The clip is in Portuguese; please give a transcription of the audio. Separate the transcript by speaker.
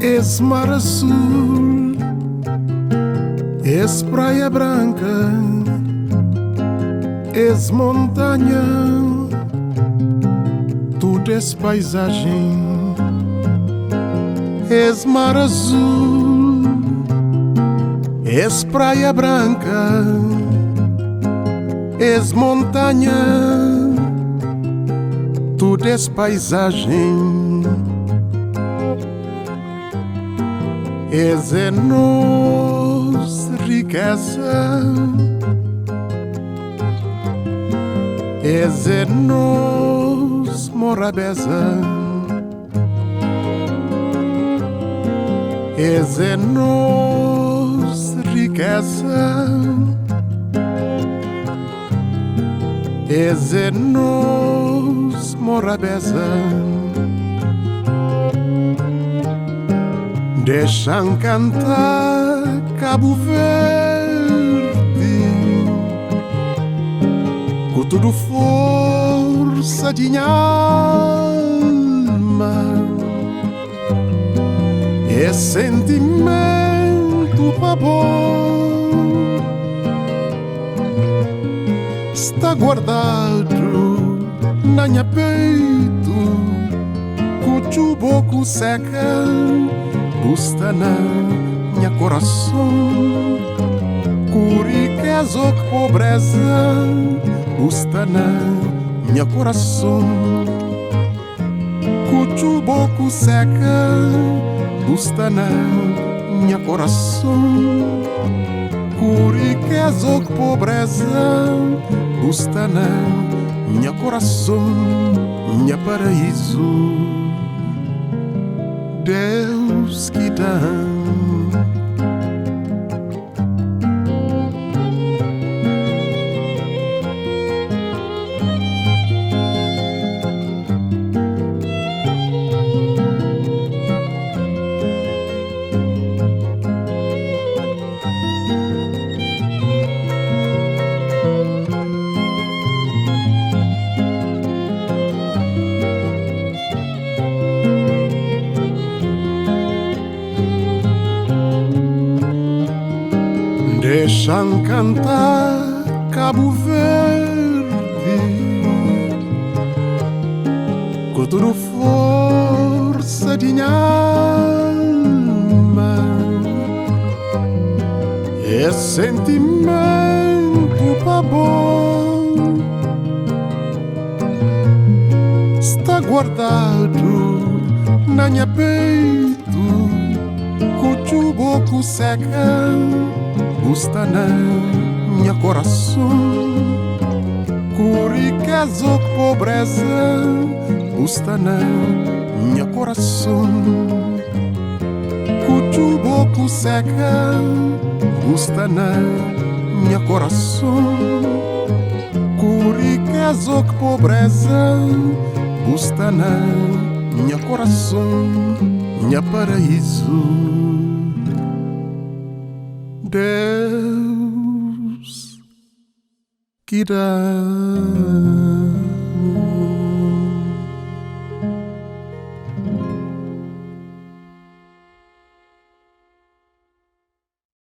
Speaker 1: Esse mar azul, esse praia branca, esse montanha, tudo esse paisagem. Esse mar azul, esse praia branca, esse montanha, tudo esse paisagem. Esse é nos riqueza, esse é nos morabeza, esse é nos riqueza, esse é nos morabeza. Deixam cantar Cabo Verde com tudo força de alma e sentimento pra bom está guardado na minha peito com o boco seca. Busta na minha coração, curiqueza ou pobreza, busta na minha coração, cucho boco seca, busta na minha coração, curiqueza ou pobreza, busta na minha coração, minha paraíso. Deus que dá. Deixam cantar Cabo Verde com toda força de alma e sentimento pra bom está guardado na minha peito com o boco seca. Busta na minha coração, curiqueza ou pobreza, busta na minha coração, cucho boco seca, busta na minha coração, curiqueza ou pobreza, busta na minha coração, minha paraíso. Deus que dá.